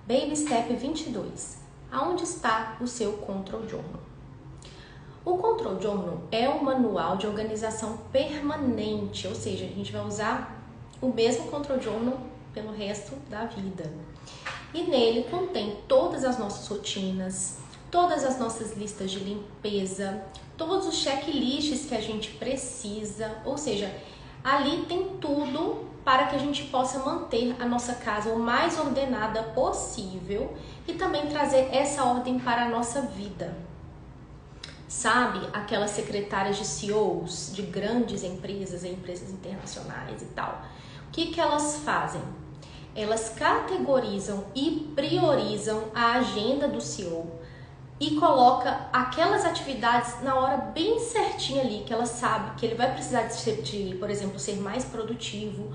Baby Step 22. Aonde está o seu Control Journal? O Control Journal é um manual de organização permanente, ou seja, a gente vai usar o mesmo Control Journal pelo resto da vida. E nele contém todas as nossas rotinas, todas as nossas listas de limpeza, todos os checklists que a gente precisa, ou seja, ali tem tudo para que a gente possa manter a nossa casa o mais ordenada possível e também trazer essa ordem para a nossa vida. Sabe, aquelas secretárias de CEOs de grandes empresas e empresas internacionais e tal, o que elas fazem? Elas categorizam e priorizam a agenda do CEO e coloca aquelas atividades na hora bem certinha ali, que ela sabe que ele vai precisar de, por exemplo, ser mais produtivo.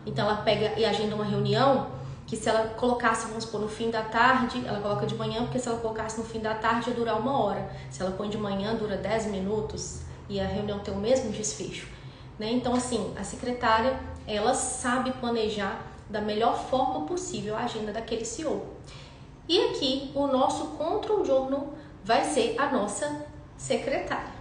Então ela pega e agenda uma reunião que se ela colocasse, vamos supor, no fim da tarde, ela coloca de manhã, porque se ela colocasse no fim da tarde ia durar 1 hora. Se ela põe de manhã, dura 10 minutos e a reunião tem o mesmo desfecho, né? Então assim, a secretária, ela sabe planejar da melhor forma possível a agenda daquele CEO. E aqui o nosso Control Journal vai ser a nossa secretária.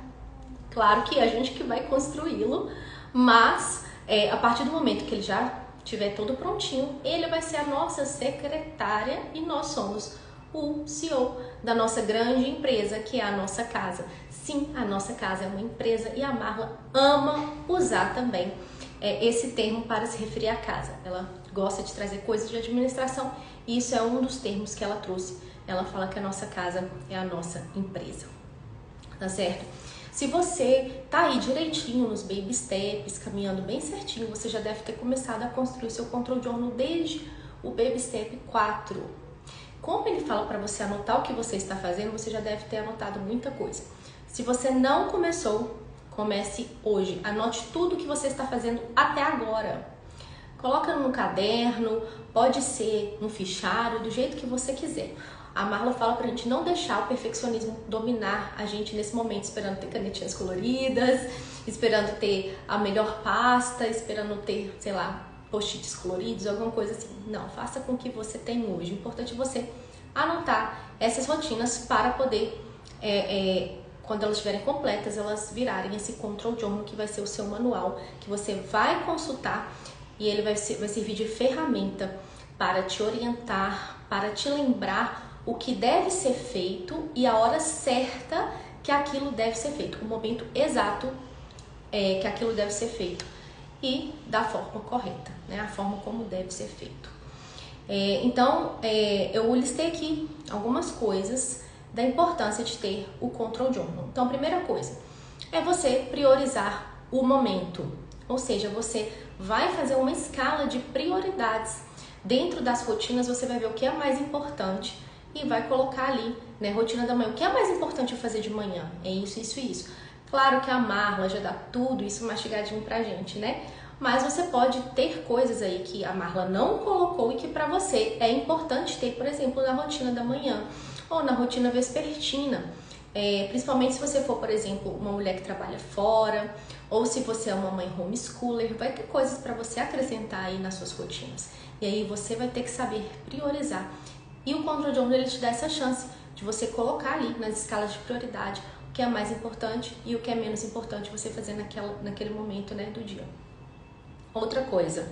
Claro que a gente que vai construí-lo, mas a partir do momento que ele já estiver todo prontinho, ele vai ser a nossa secretária e nós somos o CEO da nossa grande empresa, que é a nossa casa. Sim, a nossa casa é uma empresa e a Marla ama usar também esse termo para se referir à casa. Ela gosta de trazer coisas de administração e isso é um dos termos que ela trouxe. Ela fala que a nossa casa é a nossa empresa, tá certo? Se você tá aí direitinho nos baby steps, caminhando bem certinho, você já deve ter começado a construir o seu Control Journal desde o baby step 4. Como ele fala para você anotar o que você está fazendo, você já deve ter anotado muita coisa. Se você não começou, comece hoje. Anote tudo que você está fazendo até agora. Coloca num caderno, pode ser no fichário, do jeito que você quiser. A Marla fala pra gente não deixar o perfeccionismo dominar a gente nesse momento, esperando ter canetinhas coloridas, esperando ter a melhor pasta, esperando ter, sei lá, post-its coloridos, alguma coisa assim. Não, faça com o que você tem hoje. O importante é você anotar essas rotinas para poder, quando elas estiverem completas, elas virarem esse Control Journal que vai ser o seu manual, que você vai consultar e ele vai servir de ferramenta para te orientar, para te lembrar o que deve ser feito e a hora certa que aquilo deve ser feito, o momento exato que aquilo deve ser feito e da forma correta, né? A forma como deve ser feito. Então, eu listei aqui algumas coisas da importância de ter o Control Journal. Então, a primeira coisa é você priorizar o momento, ou seja, você vai fazer uma escala de prioridades. Dentro das rotinas, você vai ver o que é mais importante e vai colocar ali, né, rotina da manhã. O que é mais importante eu fazer de manhã? É isso, isso e isso. Claro que a Marla já dá tudo isso mastigadinho pra gente, né? Mas você pode ter coisas aí que a Marla não colocou e que pra você é importante ter, por exemplo, na rotina da manhã ou na rotina vespertina. Principalmente se você for, por exemplo, uma mulher que trabalha fora ou se você é uma mãe homeschooler, vai ter coisas para você acrescentar aí nas suas rotinas. E aí você vai ter que saber priorizar. E o Control Journal ele te dá essa chance de você colocar ali nas escalas de prioridade o que é mais importante e o que é menos importante você fazer naquele momento, né, do dia. Outra coisa,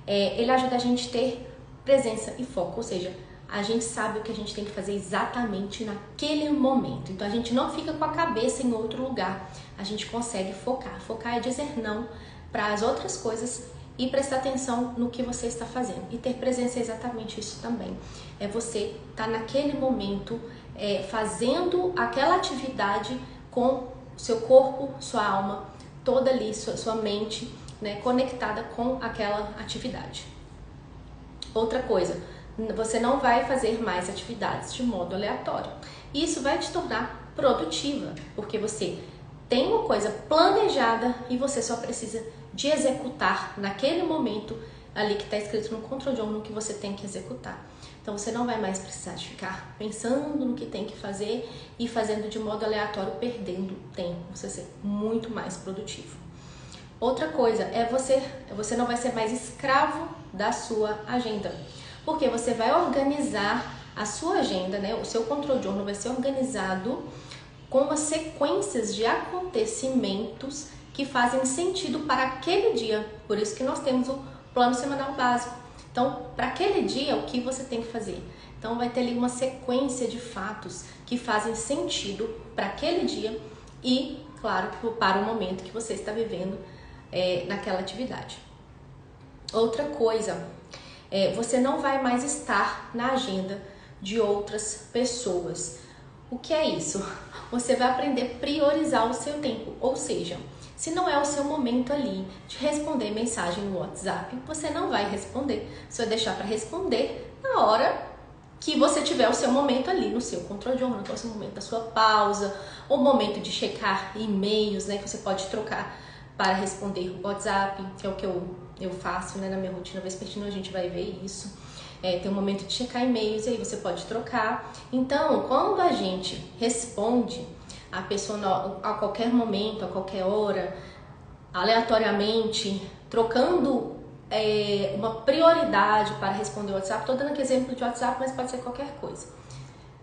ele ajuda a gente a ter presença e foco, ou seja, a gente sabe o que a gente tem que fazer exatamente naquele momento. Então a gente não fica com a cabeça em outro lugar, a gente consegue focar. Focar é dizer não para as outras coisas e prestar atenção no que você está fazendo. E ter presença é exatamente isso também. É você estar naquele momento fazendo aquela atividade com seu corpo, sua alma, toda ali, sua mente, né, conectada com aquela atividade. Outra coisa, você não vai fazer mais atividades de modo aleatório. Isso vai te tornar produtiva, porque você tem uma coisa planejada e você só precisa de executar naquele momento ali que está escrito no Control Journal que você tem que executar. Então você não vai mais precisar de ficar pensando no que tem que fazer e fazendo de modo aleatório, perdendo tempo. Você vai ser muito mais produtivo. Outra coisa é você não vai ser mais escravo da sua agenda. porque você vai organizar a sua agenda, né? O seu control journal vai ser organizado com as sequências de acontecimentos que fazem sentido para aquele dia. Por isso que nós temos o plano semanal básico. Então, para aquele dia, o que você tem que fazer? Então, vai ter ali uma sequência de fatos que fazem sentido para aquele dia e, claro, para o momento que você está vivendo naquela atividade. Outra coisa, você não vai mais estar na agenda de outras pessoas. O que é isso? Você vai aprender a priorizar o seu tempo, ou seja, se não é o seu momento ali de responder mensagem no WhatsApp, você não vai responder. Você vai deixar para responder na hora que você tiver o seu momento ali no seu control journal, então, o seu momento da sua pausa, o momento de checar e-mails, né, que você pode trocar para responder o WhatsApp, que é o que eu faço, né, na minha rotina vespertina, a gente vai ver isso. Tem um momento de checar e-mails e aí você pode trocar. Então, quando a gente responde a pessoa a qualquer momento, a qualquer hora, aleatoriamente, trocando uma prioridade para responder o WhatsApp, estou dando aqui exemplo de WhatsApp, mas pode ser qualquer coisa.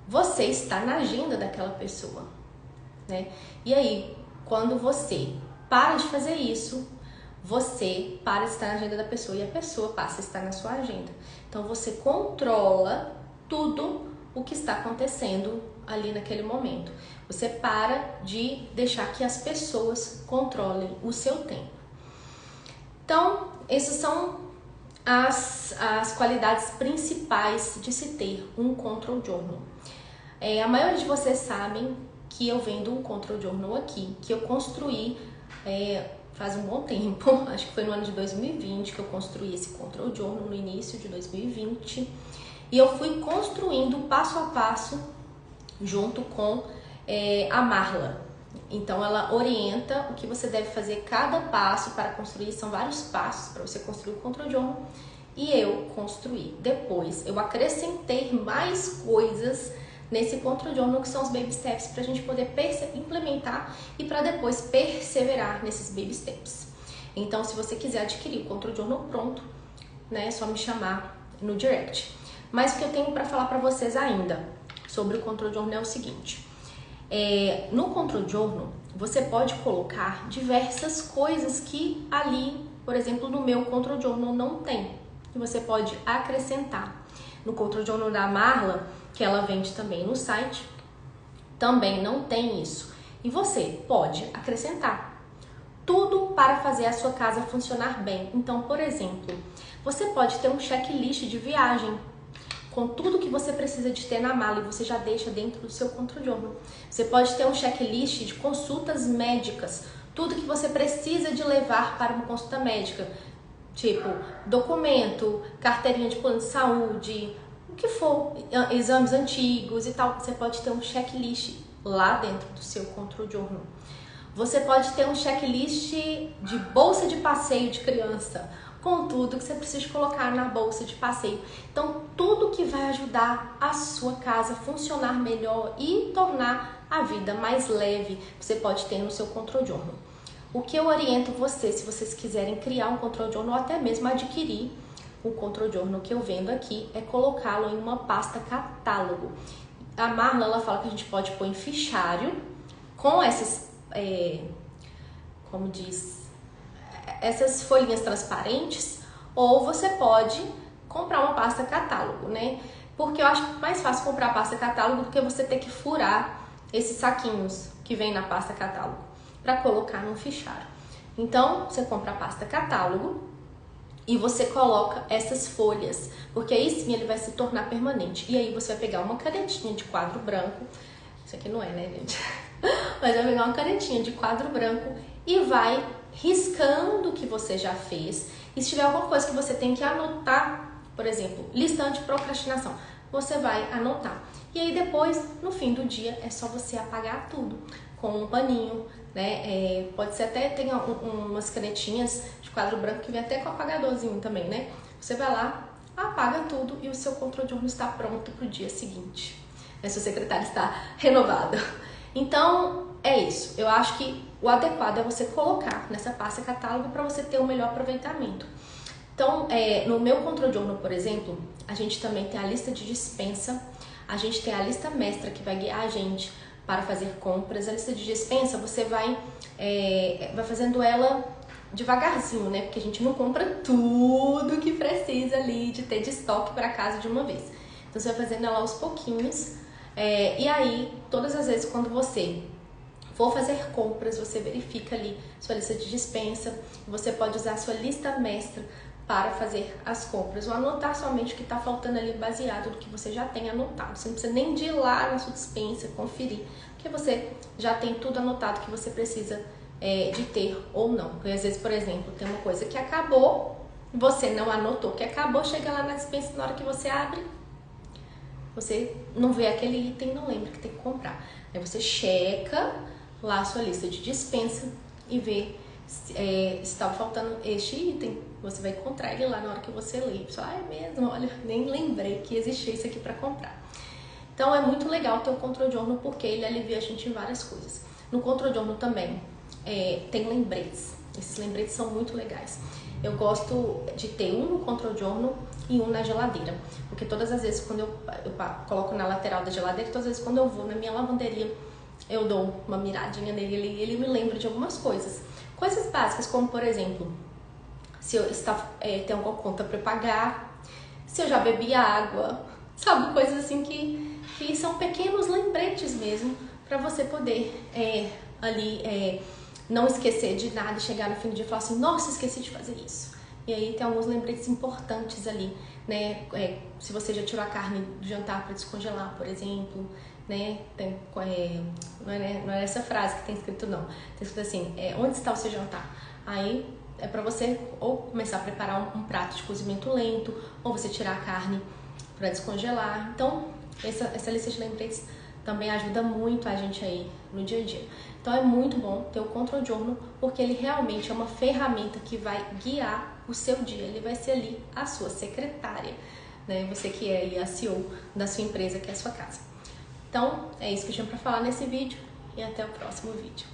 Você está na agenda daquela pessoa, né? E aí, quando você para de fazer isso, você para de estar na agenda da pessoa e a pessoa passa a estar na sua agenda. Então, você controla tudo o que está acontecendo ali naquele momento. Você para de deixar que as pessoas controlem o seu tempo. Então, essas são as qualidades principais de se ter um control journal. A maioria de vocês sabem que eu vendo um control journal aqui, que eu construí faz um bom tempo, acho que foi no ano de 2020 que eu construí esse control journal, no início de 2020. E eu fui construindo passo a passo junto com a Marla. Então ela orienta o que você deve fazer cada passo para construir, são vários passos para você construir o control journal. E eu construí. Depois eu acrescentei mais coisas nesse control journal, que são os baby steps, para a gente poder implementar e para depois perseverar nesses baby steps. Então, se você quiser adquirir o control journal pronto, né, é só me chamar no direct. Mas o que eu tenho para falar para vocês ainda sobre o control journal é o seguinte: no control journal você pode colocar diversas coisas que ali, por exemplo, no meu control journal não tem, que você pode acrescentar. No control journal da Marla, que ela vende também no site, também não tem isso. E você pode acrescentar tudo para fazer a sua casa funcionar bem. Então, por exemplo, você pode ter um checklist de viagem com tudo que você precisa de ter na mala e você já deixa dentro do seu control journal. Você pode ter um checklist de consultas médicas, tudo que você precisa de levar para uma consulta médica, tipo documento, carteirinha de plano de saúde, o que for, exames antigos e tal. Você pode ter um checklist lá dentro do seu control journal. Você pode ter um checklist de bolsa de passeio de criança, com tudo que você precisa colocar na bolsa de passeio. Então, tudo que vai ajudar a sua casa a funcionar melhor e tornar a vida mais leve, você pode ter no seu control journal. O que eu oriento você, se vocês quiserem criar um control journal ou até mesmo adquirir o control journal que eu vendo aqui, é colocá-lo em uma pasta catálogo. A Marla, ela fala que a gente pode pôr em fichário com essas, como diz, essas folhinhas transparentes, ou você pode comprar uma pasta catálogo, né? Porque eu acho mais fácil comprar a pasta catálogo do que você ter que furar esses saquinhos que vem na pasta catálogo para colocar num fichário. Então, você compra a pasta catálogo e você coloca essas folhas, porque aí sim ele vai se tornar permanente. E aí você vai pegar uma canetinha de quadro branco, isso aqui não é, né, gente? Mas vai pegar uma canetinha de quadro branco e vai riscando o que você já fez. E se tiver alguma coisa que você tem que anotar, por exemplo, lista de procrastinação, você vai anotar. E aí depois, no fim do dia, é só você apagar tudo com um paninho, né? Pode ser até, tem umas canetinhas de quadro branco que vem até com apagadorzinho também, né? Você vai lá, apaga tudo e o seu control journal está pronto para o dia seguinte. Seu secretário está renovado. Então, é isso. Eu acho que o adequado é você colocar nessa pasta catálogo para você ter um melhor aproveitamento. Então, no meu Control Journal, por exemplo, a gente também tem a lista de dispensa, a gente tem a lista mestra que vai guiar a gente para fazer compras. A lista de dispensa você vai fazendo ela devagarzinho, né? Porque a gente não compra tudo que precisa ali de ter de estoque para casa de uma vez. Então você vai fazendo ela aos pouquinhos. E aí, todas as vezes quando você for fazer compras, você verifica ali sua lista de dispensa. Você pode usar a sua lista mestra para fazer as compras ou anotar somente o que está faltando ali baseado no que você já tem anotado. Você não precisa nem de ir lá na sua dispensa conferir, porque você já tem tudo anotado que você precisa de ter ou não. Porque às vezes, por exemplo, tem uma coisa que acabou, você não anotou que acabou, chega lá na dispensa, na hora que você abre, você não vê aquele item, não lembra que tem que comprar. Aí você checa lá a sua lista de dispensa e vê se estava faltando este item. Você vai encontrar ele lá na hora que você lê. Você fala, é mesmo? Olha, nem lembrei que existia isso aqui para comprar. Então é muito legal ter o Control Journal porque ele alivia a gente em várias coisas. No Control Journal também tem lembretes. Esses lembretes são muito legais. Eu gosto de ter um no Control Journal e um na geladeira. Porque todas as vezes quando eu coloco na lateral da geladeira, todas as vezes quando eu vou na minha lavanderia, eu dou uma miradinha nele e ele me lembra de algumas coisas. Coisas básicas, como por exemplo, se eu tenho alguma conta para pagar, se eu já bebi água, sabe? Coisas assim que são pequenos lembretes mesmo, para você poder não esquecer de nada e chegar no fim do dia e falar assim, nossa, esqueci de fazer isso. E aí tem alguns lembretes importantes ali, né? Se você já tirou a carne do jantar para descongelar, por exemplo, né? Não é essa frase que tem escrito, não. Tem escrito assim, onde está o seu jantar? Aí é para você ou começar a preparar um prato de cozimento lento, ou você tirar a carne para descongelar. Então, essa lista de lembretes também ajuda muito a gente aí no dia a dia. Então é muito bom ter o Control Journal, porque ele realmente é uma ferramenta que vai guiar o seu dia. Ele vai ser ali a sua secretária, né? Você que é a CEO da sua empresa, que é a sua casa. Então, é isso que eu tinha para falar nesse vídeo e até o próximo vídeo.